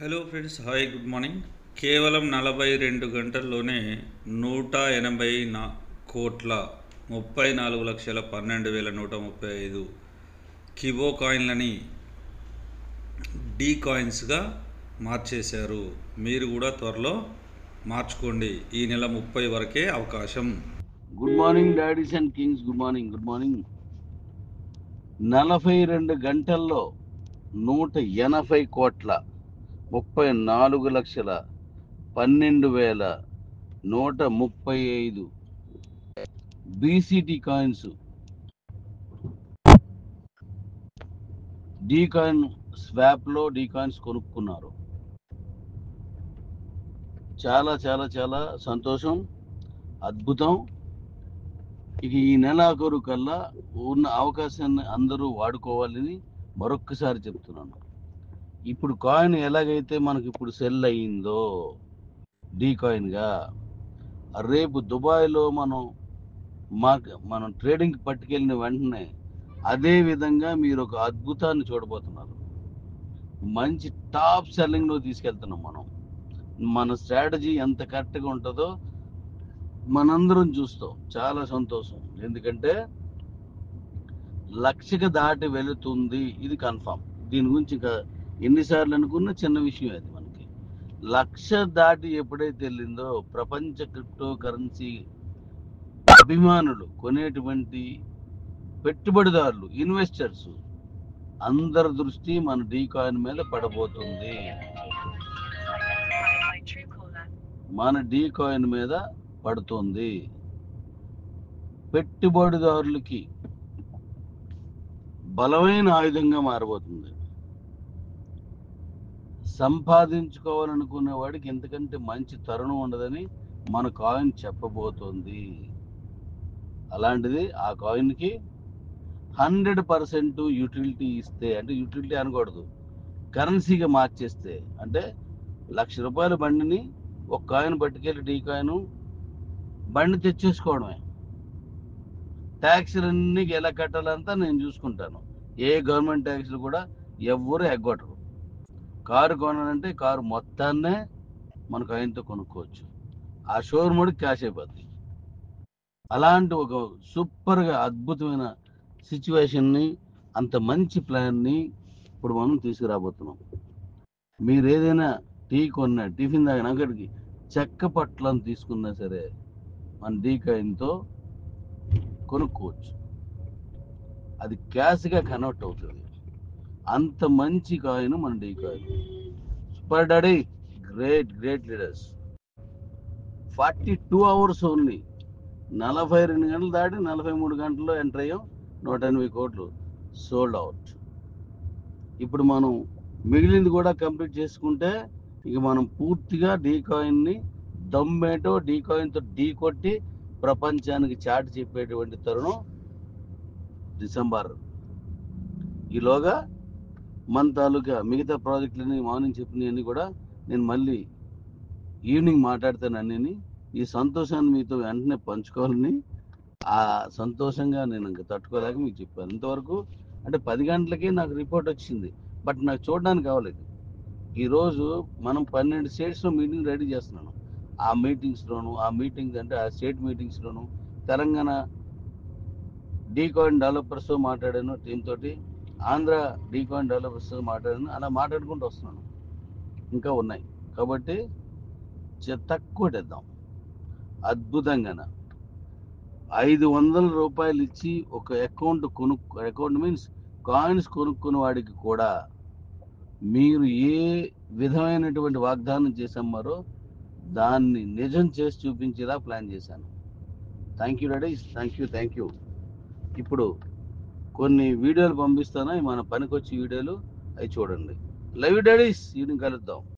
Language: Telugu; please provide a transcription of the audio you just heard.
Hello friends, hi, good morning. కేవలం 42 గంటల్లోనే 180,34,12,135 కిబో కాయిన్లని డీ కాయిన్స్గా మార్చేశారు. మీరు కూడా త్వరలో మార్చుకోండి. ఈ నెల 30 వరకే అవకాశం. Good morning daddies and kings. Good morning. 42 గంటల్లో 180,34,12,135 బీసీటీ కాయిన్స్ డీ కాయిన్ స్వాప్లో డీ కాయిన్స్ కొనుక్కున్నారు. చాలా చాలా చాలా సంతోషం, అద్భుతం. ఇక ఈ నెలాఖరు కల్లా ఉన్న అవకాశాన్ని అందరూ వాడుకోవాలని మరొక్కసారి చెప్తున్నాను. ఇప్పుడు కాయిన్ ఎలాగైతే మనకి ఇప్పుడు సెల్ అయ్యిందో డీ కాయిన్గా, రేపు దుబాయ్లో మనం ట్రేడింగ్ పట్టుకెళ్ళిన వెంటనే అదే విధంగా మీరు ఒక అద్భుతాన్ని చూడబోతున్నారు. మంచి టాప్ సెల్లింగ్లో తీసుకెళ్తున్నాం మనం. మన స్ట్రాటజీ ఎంత కరెక్ట్గా ఉంటుందో మనందరం చూస్తాం. చాలా సంతోషం, ఎందుకంటే 1,00,000 దాటి వెళుతుంది, ఇది కన్ఫామ్. దీని గురించి ఇంకా ఎన్నిసార్లు అనుకున్న చిన్న విషయం అది. మనకి 1,00,000 దాటి ఎప్పుడైతే వెళ్ళిందో ప్రపంచ క్రిప్టో కరెన్సీ అభిమానులు, కొనేటువంటి పెట్టుబడిదారులు, ఇన్వెస్టర్స్ అందరి దృష్టి మన డీ కాయిన్ మీద పడబోతుంది. మన డీ కాయిన్ మీద పడుతుంది. పెట్టుబడిదారులకి బలమైన ఆయుధంగా మారబోతుంది. సంపాదించుకోవాలనుకునే వాడికి ఇంతకంటే మంచి తరుణం ఉండదని మన కాయిన్ చెప్పబోతోంది. అలాంటిది ఆ కాయిన్కి 100% యూటిలిటీ ఇస్తే, అంటే యూటిలిటీ అనకూడదు, కరెన్సీగా మార్చేస్తే, అంటే ₹1,00,000 బండిని ఒక కాయిన్ పట్టుకెళ్ళి డీ కాయిన్ బండి తెచ్చేసుకోవడమే. ట్యాక్స్లన్నీ ఎలా కట్టాలంతా నేను చూసుకుంటాను. ఏ గవర్నమెంట్ ట్యాక్స్లు కూడా ఎవ్వరు ఎగ్గొట్టరు. కారు కొనాలంటే కారు మొత్తాన్నే మన కాయిన్తో కొనుక్కోవచ్చు. ఆ షోరూమ్ క్యాష్ అయిపోద్ది. అలాంటి ఒక సూపర్గా అద్భుతమైన సిచ్యువేషన్ని, అంత మంచి ప్లాన్ని ఇప్పుడు మనం తీసుకురాబోతున్నాం. మీరు ఏదైనా టీ కొన్నా, టిఫిన్ తాగిన, అక్కడికి చెక్క పట్లను తీసుకున్నా సరే మన డీ కాయిన్తో కొనుక్కోవచ్చు. అది క్యాష్గా కన్వర్ట్ అవుతుంది. అంత మంచి కాయిన్ మన డీ coin. Super daddy, great great leaders. 42 hours only. 42 గంటలు దాటి 43 గంటల్లో ఎంటర్ అయ్యాం. 180 కోట్లు సోల్డ్ అవుట్. ఇప్పుడు మనం మిగిలింది కూడా కంప్లీట్ చేసుకుంటే ఇక మనం పూర్తిగా డీ కాయిన్ని దమ్మేటో డీ కాయిన్తో ఢీ కొట్టి ప్రపంచానికి చాటి చెప్పేటువంటి తరుణం డిసెంబర్. ఈలోగా మన తాలూకా మిగతా ప్రాజెక్టులని, మార్నింగ్ చెప్పినవన్నీ కూడా నేను మళ్ళీ ఈవినింగ్ మాట్లాడతాను అన్నీ. ఈ సంతోషాన్ని మీతో వెంటనే పంచుకోవాలని, ఆ సంతోషంగా నేను ఇంకా తట్టుకోలేక మీకు చెప్పాను. ఇంతవరకు అంటే 10 గంటలకి నాకు రిపోర్ట్ వచ్చింది, బట్ నాకు చూడడానికి కావలేదు. ఈరోజు మనం 12 స్టేట్స్లో మీటింగ్ రెడీ చేస్తున్నాను. ఆ స్టేట్ మీటింగ్స్లోను తెలంగాణ డీ కాయిన్ డెవలపర్స్తో మాట్లాడాను, టీమ్ తోటి ఆంధ్ర డీ కాయిన్ డెవలపర్స్తో మాట్లాడాను. అలా మాట్లాడుకుంటూ వస్తున్నాను. ఇంకా ఉన్నాయి కాబట్టి తక్కువ తెద్దాం. అద్భుతంగా ₹500 ఇచ్చి ఒక అకౌంట్ మీన్స్ కాయిన్స్ కొనుక్కున్న వాడికి కూడా మీరు ఏ విధమైనటువంటి వాగ్దానం చేసమ్మారో దాన్ని నిజం చేసి చూపించేలా ప్లాన్ చేశాను. Thank you daddy, thank you. ఇప్పుడు కొన్ని వీడియోలు పంపిస్తాను, మన పనికొచ్చి వీడియోలు, అవి చూడండి. Love you daddy's. ఈవినింగ్ కలుద్దాం.